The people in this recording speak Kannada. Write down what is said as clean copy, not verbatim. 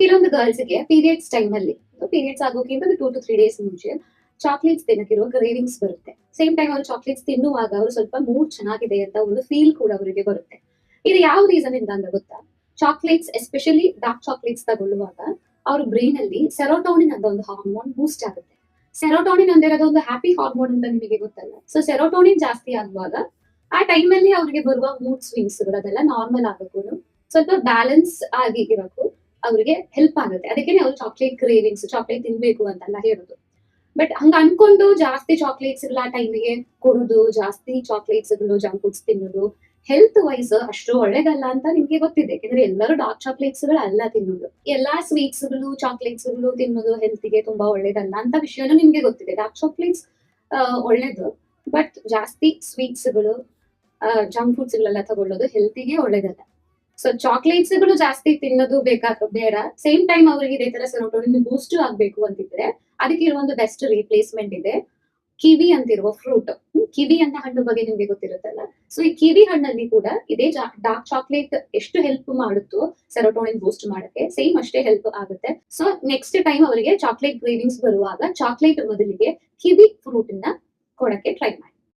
ಕೆಲವೊಂದು ಗರ್ಲ್ಸ್ಗೆ ಪೀರಿಯಡ್ಸ್ ಟೈಮ್ ಅಲ್ಲಿ ಪೀರಿಯಡ್ಸ್ ಆಗೋಕ್ಕಿಂತ 2 to 3 days ಮುಂಚೆ ಚಾಕ್ಲೇಟ್ಸ್ ತಿನ್ನಕ್ಕಿರೋ ಕ್ರೇವಿಂಗ್ಸ್ ಬರುತ್ತೆ. ಸೇಮ್ ಟೈಮ್ ಅವರು ಚಾಕ್ಲೇಟ್ಸ್ ತಿನ್ನುವಾಗ ಅವರು ಸ್ವಲ್ಪ ಮೂಡ್ ಚೆನ್ನಾಗಿದೆ ಅಂತ ಒಂದು ಫೀಲ್ ಕೂಡ ಅವರಿಗೆ ಬರುತ್ತೆ. ಇದು ಯಾವ ರೀಸನ್ ಇಂದ ಅಂತ ಗೊತ್ತಾ? ಚಾಕ್ಲೇಟ್ಸ್ ಎಸ್ಪೆಷಲಿ ಡಾರ್ಕ್ ಚಾಕ್ಲೇಟ್ಸ್ ತಗೊಳ್ಳುವಾಗ ಅವ್ರ ಬ್ರೈನ್ ಅಲ್ಲಿ ಸೆರೋಟೋನಿನ್ ಅಂತ ಒಂದು ಹಾರ್ಮೋನ್ ಬೂಸ್ಟ್ ಆಗುತ್ತೆ. ಸೆರೋಟೋನಿನ್ ಅಂದಿರೋದು ಒಂದು ಹ್ಯಾಪಿ ಹಾರ್ಮೋನ್ ಅಂತ ನಿಮಗೆ ಗೊತ್ತಲ್ಲ. ಸೊ ಸೆರೋಟೋನಿನ್ ಜಾಸ್ತಿ ಆಗುವಾಗ ಆ ಟೈಮ್ ಅಲ್ಲಿ ಅವ್ರಿಗೆ ಬರುವ ಮೂಡ್ ಸ್ವಿಂಗ್ಸ್ ಅದೆಲ್ಲ ನಾರ್ಮಲ್ ಆಗಕ್ಕೂ ಸ್ವಲ್ಪ ಬ್ಯಾಲೆನ್ಸ್ ಆಗಿ ಇರೋಕ್ಕೂ ಅವ್ರಿಗೆ ಹೆಲ್ಪ್ ಆಗುತ್ತೆ. ಅದಕ್ಕೆ ಅವ್ರು ಚಾಕ್ಲೇಟ್ ಕ್ರೇವಿಂಗ್ಸ್ ಚಾಕ್ಲೇಟ್ ತಿನ್ಬೇಕು ಅಂತೆಲ್ಲ ಹೇಳೋದು. ಬಟ್ ಹಂಗ ಅನ್ಕೊಂಡು ಜಾಸ್ತಿ ಚಾಕ್ಲೇಟ್ಸ್ ಎಲ್ಲ ಟೈಮಿಗೆ ಕೊಡುದು, ಜಾಸ್ತಿ ಚಾಕ್ಲೇಟ್ಸ್ ಜಂಕ್ ಫುಡ್ಸ್ ತಿನ್ನೋದು ಹೆಲ್ತ್ ವೈಸ್ ಅಷ್ಟು ಒಳ್ಳೇದಲ್ಲ ಅಂತ ನಿಮ್ಗೆ ಗೊತ್ತಿದೆ. ಯಾಕಂದ್ರೆ ಎಲ್ಲರೂ ಡಾರ್ಕ್ ಚಾಕ್ಲೇಟ್ಸ್ ಅಲ್ಲ ತಿನ್ನೋದು. ಎಲ್ಲಾ ಸ್ವೀಟ್ಸ್ ಚಾಕ್ಲೇಟ್ಸ್ ತಿನ್ನೋದು ಹೆಲ್ತ್ ಗೆ ತುಂಬಾ ಒಳ್ಳೇದಲ್ಲ ಅಂತ ವಿಷಯನೂ ನಿಮ್ಗೆ ಗೊತ್ತಿದೆ. ಡಾರ್ಕ್ ಚಾಕ್ಲೇಟ್ಸ್ ಒಳ್ಳೇದು, ಬಟ್ ಜಾಸ್ತಿ ಸ್ವೀಟ್ಸ್ ಜಂಕ್ ಫುಡ್ಸ್ ಗಳೆಲ್ಲ ತಗೊಳ್ಳೋದು ಹೆಲ್ತಿಗೆ ಒಳ್ಳೇದಲ್ಲ. ಸೊ ಚಾಕ್ಲೇಟ್ಸ್ ಜಾಸ್ತಿ ತಿನ್ನೋದು ಬೇಡ. ಸೇಮ್ ಟೈಮ್ ಅವರಿಗೆ ಇದೇ ತರ ಸೆರೋಟೋನಿನ್ ಬೂಸ್ಟ್ ಆಗ್ಬೇಕು ಅಂತಿದ್ರೆ ಅದಕ್ಕೆ ಇರುವ ಒಂದು ಬೆಸ್ಟ್ ರೀಪ್ಲೇಸ್ಮೆಂಟ್ ಇದೆ, ಕಿವಿ ಅಂತಿರುವ ಫ್ರೂಟ್. ಕಿವಿ ಅಂತ ಹಣ್ಣು ಬಗ್ಗೆ ನಿಮ್ಗೆ ಗೊತ್ತಿರುತ್ತಲ್ಲ. ಸೊ ಈ ಕಿವಿ ಹಣ್ಣಲ್ಲಿ ಕೂಡ ಇದೇ ಡಾರ್ಕ್ ಚಾಕ್ಲೇಟ್ ಎಷ್ಟು ಹೆಲ್ಪ್ ಮಾಡುತ್ತೋ ಸೆರೋಟೋನಿನ್ ಬೂಸ್ಟ್ ಮಾಡಕ್ಕೆ ಸೇಮ್ ಅಷ್ಟೇ ಹೆಲ್ಪ್ ಆಗುತ್ತೆ. ಸೊ ನೆಕ್ಸ್ಟ್ ಟೈಮ್ ಅವರಿಗೆ ಚಾಕ್ಲೇಟ್ ಕ್ರೇವಿಂಗ್ಸ್ ಬರುವಾಗ ಚಾಕ್ಲೇಟ್ ಬದಲಿಗೆ ಕಿವಿ ಫ್ರೂಟ್ ನ ಕೊಡಕ್ಕೆ ಟ್ರೈ ಮಾಡಿ.